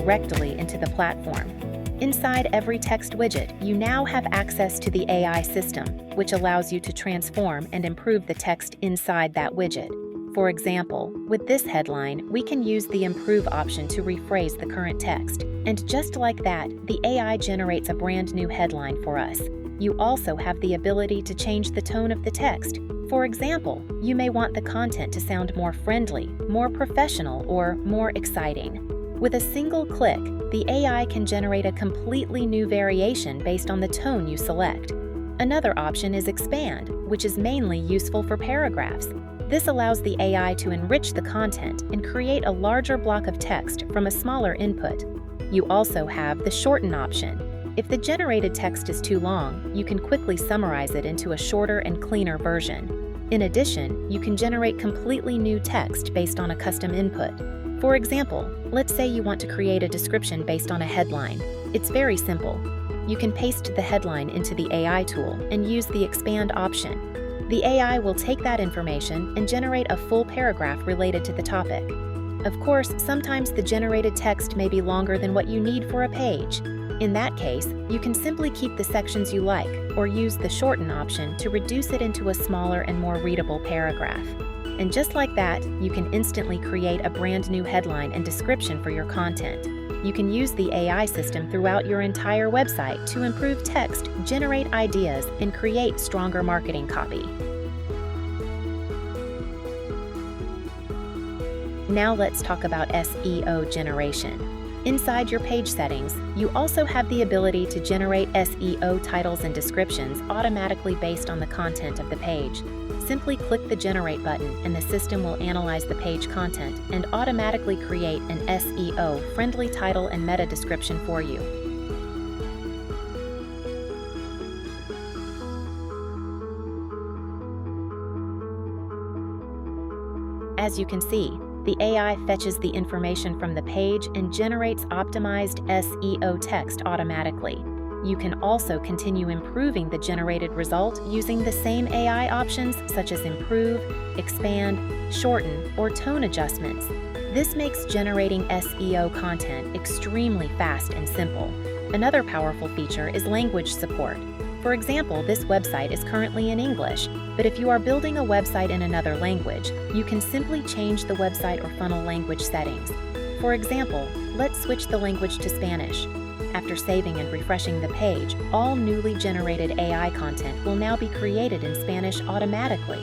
directly into the platform. Inside every text widget, you now have access to the AI system, which allows you to transform and improve the text inside that widget. For example, with this headline, we can use the Improve option to rephrase the current text. And just like that, the AI generates a brand new headline for us. You also have the ability to change the tone of the text. For example, you may want the content to sound more friendly, more professional, or more exciting. With a single click, the AI can generate a completely new variation based on the tone you select. Another option is Expand, which is mainly useful for paragraphs. This allows the AI to enrich the content and create a larger block of text from a smaller input. You also have the Shorten option. If the generated text is too long, you can quickly summarize it into a shorter and cleaner version. In addition, you can generate completely new text based on a custom input. For example, let's say you want to create a description based on a headline. It's very simple. You can paste the headline into the AI tool and use the Expand option. The AI will take that information and generate a full paragraph related to the topic. Of course, sometimes the generated text may be longer than what you need for a page. In that case, you can simply keep the sections you like or use the Shorten option to reduce it into a smaller and more readable paragraph. And just like that, you can instantly create a brand new headline and description for your content. You can use the AI system throughout your entire website to improve text, generate ideas, and create stronger marketing copy. Now let's talk about SEO generation. Inside your page settings, you also have the ability to generate SEO titles and descriptions automatically based on the content of the page. Simply click the Generate button and the system will analyze the page content and automatically create an SEO-friendly title and meta description for you. As you can see, the AI fetches the information from the page and generates optimized SEO text automatically. You can also continue improving the generated result using the same AI options such as Improve, Expand, Shorten, or Tone adjustments. This makes generating SEO content extremely fast and simple. Another powerful feature is language support. For example, this website is currently in English, but if you are building a website in another language, you can simply change the website or funnel language settings. For example, let's switch the language to Spanish. After saving and refreshing the page, all newly generated AI content will now be created in Spanish automatically.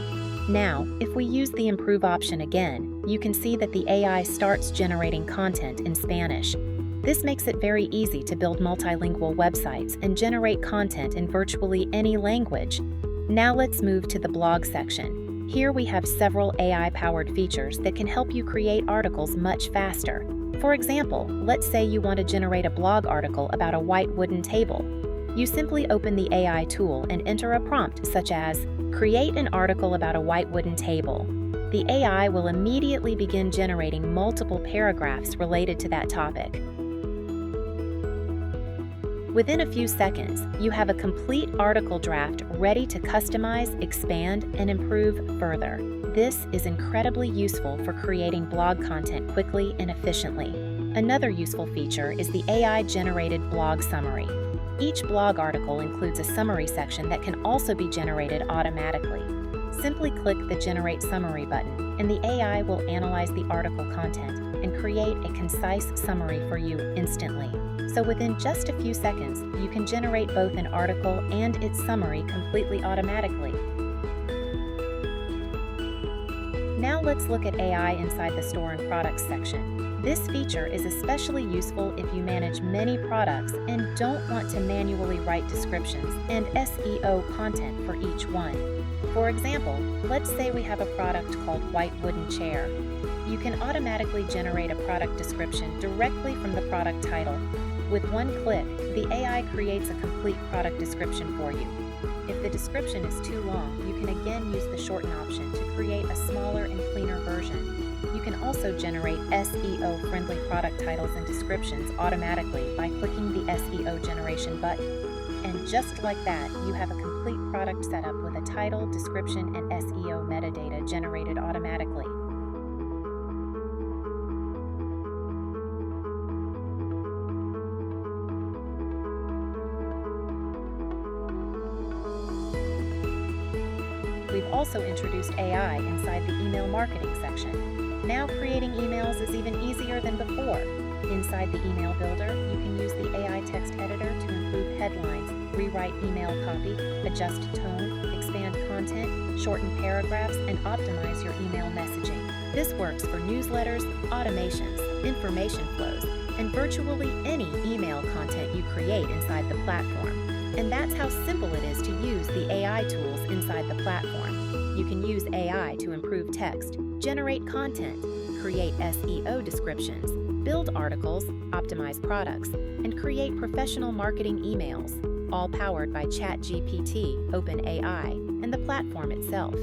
Now, if we use the Improve option again, you can see that the AI starts generating content in Spanish. This makes it very easy to build multilingual websites and generate content in virtually any language. Now let's move to the blog section. Here we have several AI-powered features that can help you create articles much faster. For example, let's say you want to generate a blog article about a white wooden table. You simply open the AI tool and enter a prompt such as, "Create an article about a white wooden table." The AI will immediately begin generating multiple paragraphs related to that topic. Within a few seconds, you have a complete article draft ready to customize, expand, and improve further. This is incredibly useful for creating blog content quickly and efficiently. Another useful feature is the AI-generated blog summary. Each blog article includes a summary section that can also be generated automatically. Simply click the Generate Summary button, and the AI will analyze the article content and create a concise summary for you instantly. So within just a few seconds, you can generate both an article and its summary completely automatically. Now let's look at AI inside the Store and Products section. This feature is especially useful if you manage many products and don't want to manually write descriptions and SEO content for each one. For example, let's say we have a product called White Wooden Chair. You can automatically generate a product description directly from the product title. With one click, the AI creates a complete product description for you. If the description is too long, you can again use the Shorten option to create a smaller and cleaner version. You can also generate SEO-friendly product titles and descriptions automatically by clicking the SEO generation button. And just like that, you have a complete product setup with a title, description, and SEO metadata generated automatically. We've also introduced AI inside the email marketing section. Now creating emails is even easier than before. Inside the email builder, you can use the AI text editor to improve headlines, rewrite email copy, adjust tone, expand content, shorten paragraphs, and optimize your email messaging. This works for newsletters, automations, information flows, and virtually any email content you create inside the platform. And that's how simple it is to use the AI tools inside the platform. You can use AI to improve text, generate content, create SEO descriptions, build articles, optimize products, and create professional marketing emails, all powered by ChatGPT, OpenAI, and the platform itself.